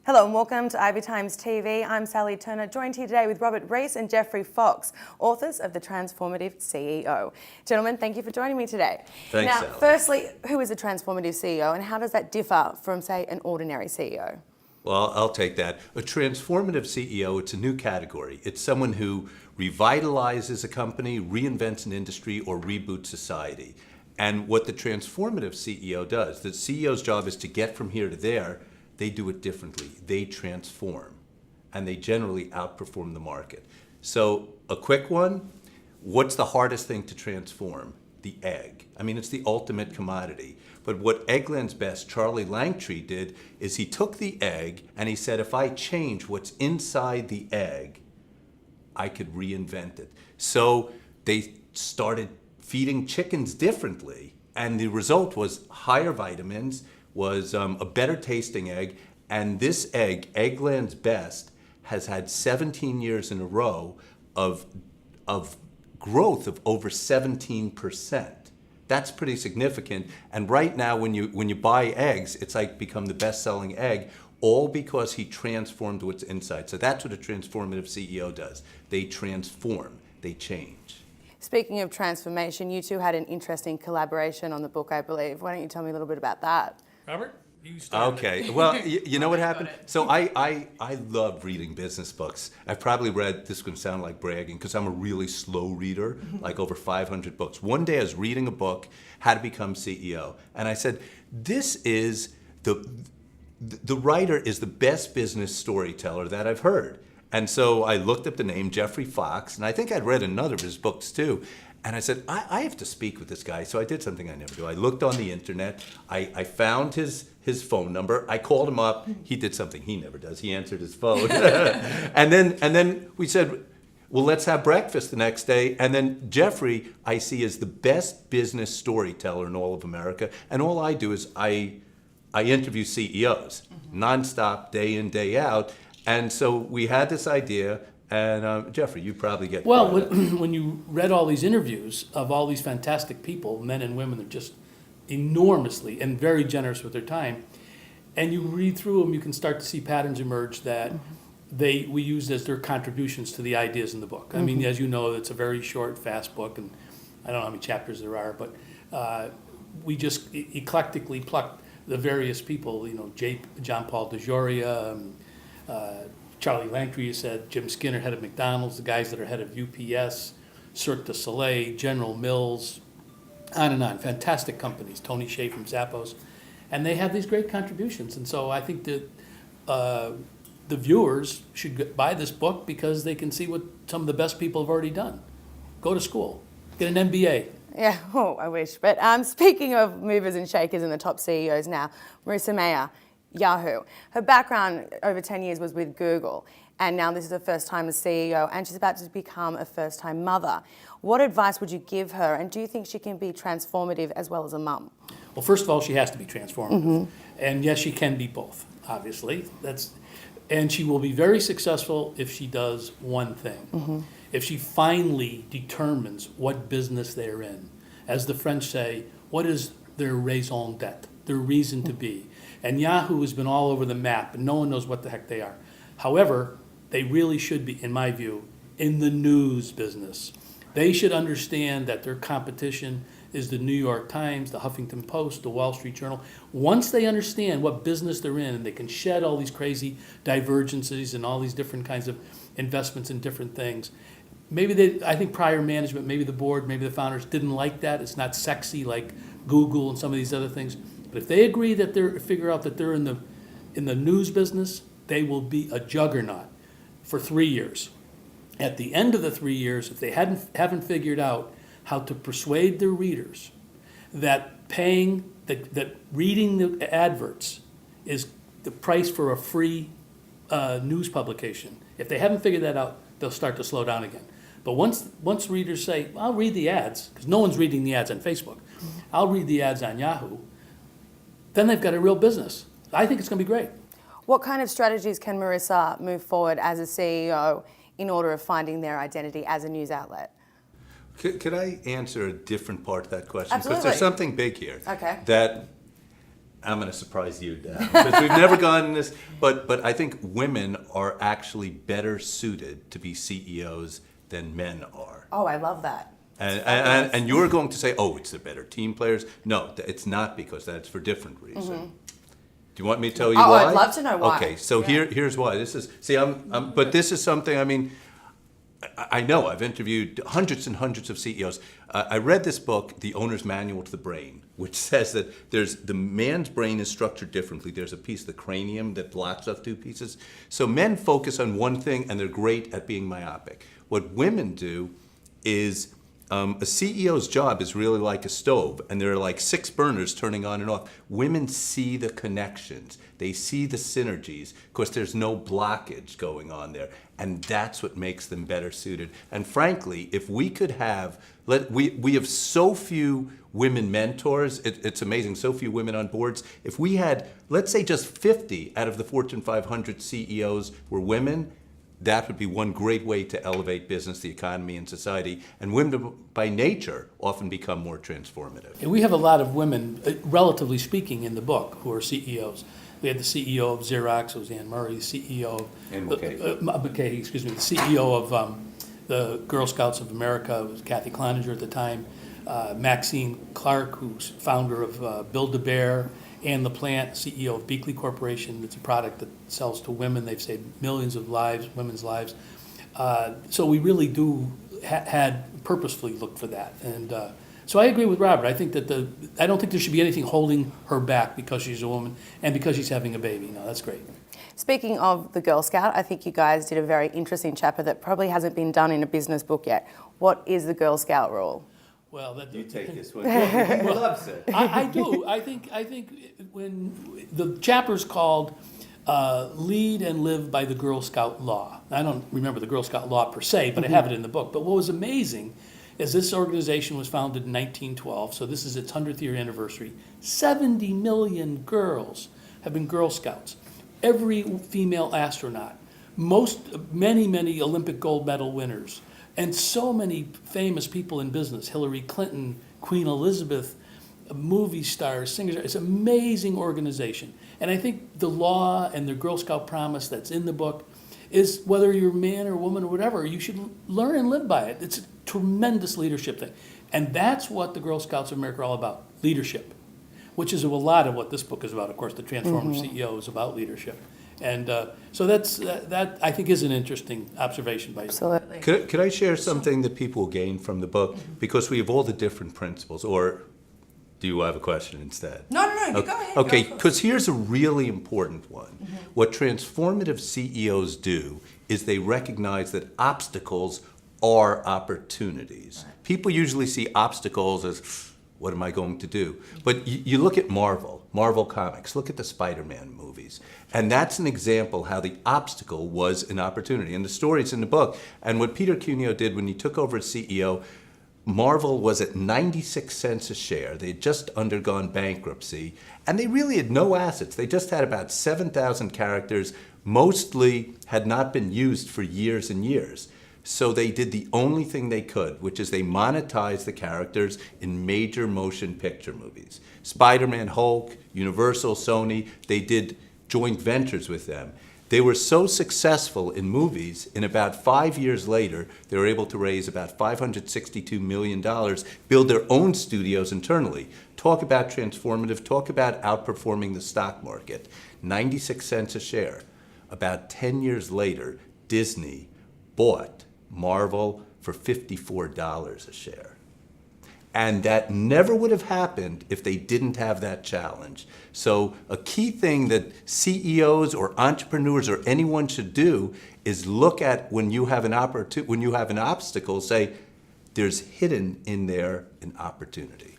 Hello and welcome to Ivy Times TV. I'm Sally Turner, joined here today with Robert Reiss and Geoffrey Fox, authors of The Transformative CEO. Gentlemen, thank you for joining me today. Thanks, now, Sally. Firstly, who is a transformative CEO and how does that differ from, say, an ordinary CEO? Well, I'll take that. A transformative CEO, it's a new category. It's someone who revitalizes a company, reinvents an industry, or reboots society. And what the transformative CEO does, the CEO's job is to get from here to there. They do it differently. They transform, and they generally outperform the market. So a quick one, what's the hardest thing to transform? The egg. I mean, it's the ultimate commodity. But what Eggland's best, Charlie Langtree, did is he took the egg and he said, if I change what's inside the egg, I could reinvent it. So they started feeding chickens differently, and the result was higher vitamins, was a better tasting egg, and this egg, Eggland's Best, has had 17 years in a row of growth of over 17%. That's pretty significant. And right now, when you buy eggs, it's like become the best-selling egg, all because he transformed what's inside. So that's what a transformative CEO does. They transform, they change. Speaking of transformation, you two had an interesting collaboration on the book, I believe. Why don't you tell me a little bit about that? Robert, you started. Okay, well, you know what happened? So I love reading business books. I've probably read, this is going to sound like bragging, because I'm a really slow reader, like over 500 books. One day I was reading a book, How to Become CEO, and I said, this is, the writer is the best business storyteller that I've heard. And so I looked up the name, Geoffrey Fox, and I think I'd read another of his books too. And I said, I have to speak with this guy. So I did something I never do. I looked on the internet. I found his phone number. I called him up. He did something he never does. He answered his phone. and then we said, well, let's have breakfast the next day. And then Geoffrey, I see, is the best business storyteller in all of America. And all I do is I interview CEOs nonstop, day in, day out. And so we had this idea. And Geoffrey, you probably get... Well, when you read all these interviews of all these fantastic people, men and women, they're just enormously and very generous with their time, and you read through them, you can start to see patterns emerge that we used as their contributions to the ideas in the book. I mean, as you know, it's a very short, fast book, and I don't know how many chapters there are, but we just eclectically plucked the various people, you know, John Paul DeJoria, Charlie Langtree, you said, Jim Skinner, head of McDonald's, the guys that are head of UPS, Cirque du Soleil, General Mills, on and on. Fantastic companies, Tony Hsieh from Zappos. And they have these great contributions. And so I think that the viewers should buy this book because they can see what some of the best people have already done. Go to school, get an MBA. Yeah, oh, I wish. But speaking of movers and shakers and the top CEOs now, Marissa Mayer, Yahoo. Her background over 10 years was with Google, and now this is her first time as CEO, and she's about to become a first-time mother. What advice would you give her, and do you think she can be transformative as well as a mum? Well, first of all, she has to be transformative. And yes, she can be both, obviously. And she will be very successful if she does one thing. If she finally determines what business they're in. As the French say, what is their raison d'etre, their reason to be? And Yahoo has been all over the map, and no one knows what the heck they are. However, they really should be, in my view, in the news business. They should understand that their competition is the New York Times, the Huffington Post, the Wall Street Journal. Once they understand what business they're in, and they can shed all these crazy divergences and all these different kinds of investments in different things, I think prior management, maybe the board, maybe the founders didn't like that. It's not sexy like Google and some of these other things. But if they agree that figure out that they're in the news business, they will be a juggernaut for 3 years. At the end of the 3 years, if they haven't figured out how to persuade their readers that that reading the adverts is the price for a free news publication, if they haven't figured that out, they'll start to slow down again. But once readers say, I'll read the ads, because no one's reading the ads on Facebook, I'll read the ads on Yahoo, then they've got a real business. I think it's going to be great. What kind of strategies can Marissa move forward as a CEO in order of finding their identity as a news outlet? Could I answer a different part of that question? Absolutely. Because there's something big here. Okay. That I'm going to surprise you now because we've never gone this, but I think women are actually better suited to be CEOs than men are. Oh, I love that. And you're going to say, oh, it's the better team players. No, it's not, because that's for different reasons. Do you want me to tell you why? I'd love to know why. Okay, so here's why. This is, see, but this is something, I mean, I know I've interviewed hundreds and hundreds of CEOs. I read this book, The Owner's Manual to the Brain, which says that the man's brain is structured differently. There's a piece of the cranium that blocks up two pieces. So men focus on one thing and they're great at being myopic. What women do is, a CEO's job is really like a stove, and there are like 6 burners turning on and off. Women see the connections. They see the synergies, because there's no blockage going on there. And that's what makes them better suited. And frankly, if we could have, we have so few women mentors, it's amazing, so few women on boards. If we had, let's say just 50 out of the Fortune 500 CEOs were women, that would be one great way to elevate business, the economy, and society. And women, by nature, often become more transformative. And we have a lot of women, relatively speaking, in the book who are CEOs. We had the CEO of Xerox, it was Anne Murray, the CEO of McKay. the CEO of the Girl Scouts of America, was Kathy Cloninger at the time. Maxine Clark, who's founder of Build-A-Bear, Ann LaPlante, CEO of Beakley Corporation. It's a product that sells to women. They've saved millions of lives, women's lives. So we really do had purposefully looked for that. And so I agree with Robert. I think that I don't think there should be anything holding her back because she's a woman and because she's having a baby. No, that's great. Speaking of the Girl Scout, I think you guys did a very interesting chapter that probably hasn't been done in a business book yet. What is the Girl Scout rule? Well, You take this one. He loves it. I do. I think when the chapter's called Lead and Live by the Girl Scout Law. I don't remember the Girl Scout Law per se, but I have it in the book. But what was amazing is this organization was founded in 1912, so this is its 100th year anniversary. 70 million girls have been Girl Scouts. Every female astronaut, many Olympic gold medal winners, and so many famous people in business, Hillary Clinton, Queen Elizabeth, movie stars, singers. It's an amazing organization. And I think the law and the Girl Scout promise that's in the book is, whether you're a man or woman or whatever, you should learn and live by it. It's a tremendous leadership thing. And that's what the Girl Scouts of America are all about, leadership, which is a lot of what this book is about. Of course, the Transformative CEO is about leadership. And so that I think is an interesting observation by you. Absolutely. Could I share something that people will gain from the book? Because we have all the different principles. Or do you have a question instead? No, you go ahead. Okay, because here's a really important one. What transformative CEOs do is they recognize that obstacles are opportunities. Right. People usually see obstacles as, what am I going to do? But you look at Marvel Comics, look at the Spider-Man movies. And that's an example how the obstacle was an opportunity. And the story's in the book. And what Peter Cuneo did when he took over as CEO, Marvel was at 96 cents a share. They had just undergone bankruptcy. And they really had no assets. They just had about 7,000 characters, mostly had not been used for years and years. So they did the only thing they could, which is they monetized the characters in major motion picture movies. Spider-Man, Hulk, Universal, Sony, they did joint ventures with them. They were so successful in movies, in about 5 years later, they were able to raise about $562 million, build their own studios internally. Talk about transformative, talk about outperforming the stock market. 96 cents a share. About 10 years later, Disney bought Marvel for $54 a share. And that never would have happened if they didn't have that challenge. So a key thing that CEOs or entrepreneurs or anyone should do is look at when you have an opportunity, when you have an obstacle, say, there's hidden in there an opportunity.